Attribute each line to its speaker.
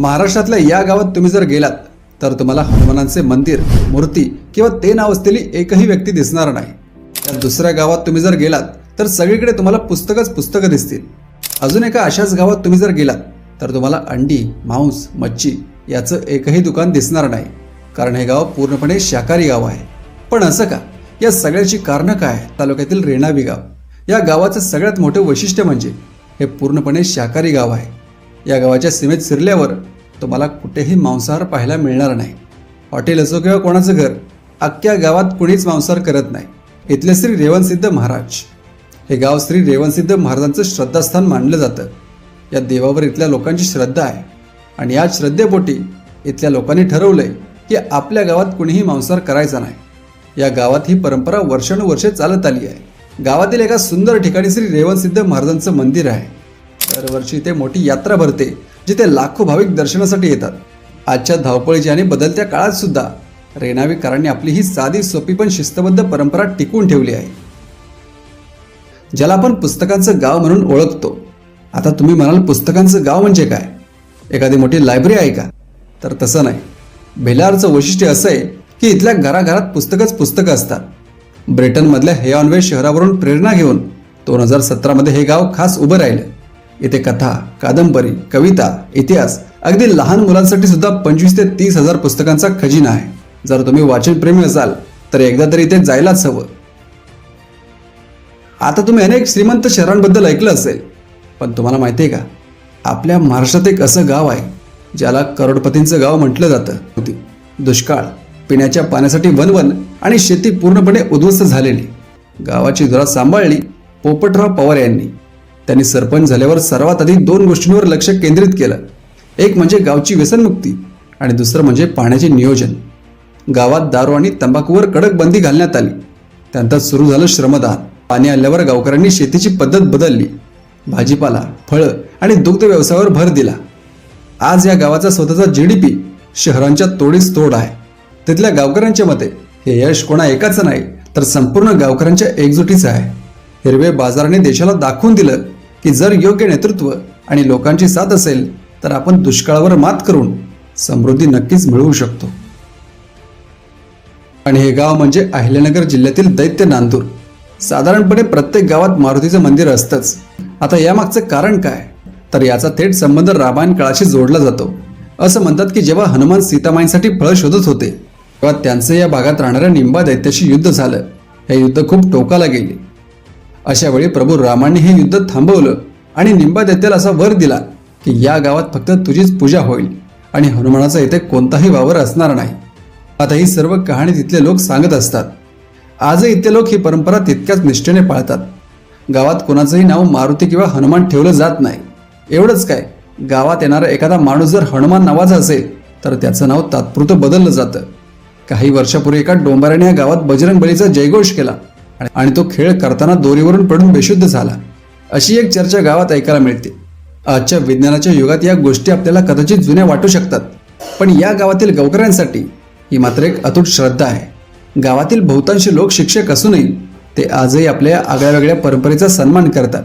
Speaker 1: महाराष्ट्रातल्या या गावात तुम्ही जर गेलात तर तुम्हाला हनुमानांचे मंदिर, मूर्ती किंवा ते नाव असलेली एकही व्यक्ती दिसणार नाही. या दुसऱ्या गावात तुम्ही जर गेलात तर सगळीकडे तुम्हाला पुस्तकं दिसतील. अजून एका अशाच गावात तुम्ही जर गेलात तर तुम्हाला अंडी, मांस, मच्छी याचं एकही दुकान दिसणार नाही, कारण हे गाव पूर्णपणे शाकाहारी गाव आहे. पण असं का? या सगळ्याची कारणं काय? तालुक्यातील रेणावी गाव या गावाचं सगळ्यात मोठं वैशिष्ट्य म्हणजे हे पूर्णपणे शाकाहारी गाव आहे. या गावाच्या सीमेत शिरल्यावर तुम्हाला कुठेही मांसाहार पाहायला मिळणार नाही. हॉटेल असो किंवा कोणाचं घर, अख्ख्या गावात कुणीच मांसाहार करत नाही. इथले श्री रेवणसिद्ध महाराज हे गाव श्री रेवणसिद्ध महाराजांचं श्रद्धास्थान मानलं जातं. या देवावर इथल्या लोकांची श्रद्धा आहे आणि या श्रद्धेपोटी इथल्या लोकांनी ठरवलंय की आपल्या गावात कुणीही मांसाहार करायचा नाही. या गावात ही परंपरा वर्षानुवर्षे चालत आली आहे. गावातील एका सुंदर ठिकाणी श्री रेवणसिद्ध महाराजांचं मंदिर आहे. दरवर्षी इथे मोठी यात्रा भरते, जिथे लाखो भाविक दर्शनासाठी येतात. आजच्या धावपळीच्या आणि बदलत्या काळात सुद्धा रेणावीकरांनी आपली ही साधी सोपी पण शिस्तबद्ध परंपरा टिकवून ठेवली आहे, ज्याला आपण पुस्तकांचं गाव म्हणून ओळखतो. आता तुम्ही म्हणाल, पुस्तकांचं गाव म्हणजे काय? एखादी मोठी लायब्ररी आहे का? तर तसं नाही. भेलारचं वैशिष्ट्य असं आहे की इथल्या घराघरात पुस्तकं असतात. ब्रिटनमधल्या हेऑनवे शहरावरून प्रेरणा घेऊन 2017 हे गाव खास उभं राहिलं. इथे कथा, कादंबरी, कविता, इतिहास, अगदी लहान मुलांसाठी सुद्धा 25 ते 30 हजार पुस्तकांचा खजिना आहे. जर तुम्ही वाचनप्रेमी असाल तर एकदा तरी इथे जायलाच हवं. आता तुम्ही अनेक श्रीमंत शहरांबद्दल ऐकलं असेल, पण तुम्हाला माहिती आहे का, आपल्या महाराष्ट्रात एक असं गाव आहे ज्याला करोडपतींचं गाव म्हटलं जातं. दुष्काळ, पिण्याच्या पाण्यासाठी वनवन आणि शेती पूर्णपणे उद्ध्वस्त झालेली. गावाची धुरा सांभाळली पोपटराव पवार यांनी. त्यांनी सरपंच झाल्यावर सर्वात आधी 2 गोष्टींवर लक्ष केंद्रित केलं. एक म्हणजे गावची व्यसनमुक्ती आणि दुसरं म्हणजे पाण्याचे नियोजन. गावात दारू आणि तंबाखूवर कडक बंदी घालण्यात आली. त्यानंतर सुरू झालं श्रमदान. पाणी आल्यावर गावकऱ्यांनी शेतीची पद्धत बदलली. भाजीपाला, फळं आणि दुग्ध व्यवसायावर भर दिला. आज या गावाचा स्वतःचा GDP शहरांच्या तोडीस तोड आहे. तिथल्या गावकऱ्यांच्या मते हे यश कोणा एकाचं नाही, तर संपूर्ण गावकऱ्यांच्या एकजुटीचं आहे. हिरवे बाजाराने देशाला दाखवून दिलं की जर योग्य नेतृत्व आणि लोकांची साथ असेल तर आपण दुष्काळावर मात करून समृद्धी नक्कीच मिळवू शकतो. आणि हे गाव म्हणजे अहिल्यानगर जिल्ह्यातील दैत्य नांदूर. साधारणपणे प्रत्येक गावात मारुतीचं मंदिर असतंच. आता यामागचं कारण काय? तर याचा थेट संबंध रामायण काळाशी जोडला जातो. असं म्हणतात की जेव्हा हनुमान सीतामाईंसाठी फळं शोधत होते तेव्हा त्यांचं या भागात राहणाऱ्या निंबा दैत्याशी युद्ध झालं. हे युद्ध खूप टोकाला गेले. अशा वेळी प्रभू रामांनी हे युद्ध थांबवलं आणि निंबा दैत्याला असा वर दिला की या गावात फक्त तुझीच पूजा होईल आणि हनुमानाचा इथे कोणताही वावर असणार नाही. आता ही सर्व कहाणी तिथले लोक सांगत असतात. आजही इथले लोक ही परंपरा तितक्याच निष्ठेने पाळतात. गावात कोणाचंही नाव मारुती किंवा हनुमान ठेवलं जात नाही. एवढंच काय, गावात येणारा एखादा माणूस जर हनुमान नावाचा असेल तर त्याचं नाव तात्पुरतं बदललं जातं. काही वर्षापूर्वी एका डोंबाऱ्याने या गावात बजरंग बलीचा जयघोष केला आणि तो खेळ करताना दोरीवरून पडून बेशुद्ध झाला, अशी एक चर्चा गावात ऐकायला मिळते. आजच्या विज्ञानाच्या युगात या गोष्टी आपल्याला कदाचित जुन्या वाटू शकतात, पण या गावातील गावकऱ्यांसाठी ही मात्र एक अतूट श्रद्धा आहे. गावातील बहुतांश लोक शिक्षक असूनही ते आजही आपल्या आगळ्या वेगळ्या परंपरेचा सन्मान करतात.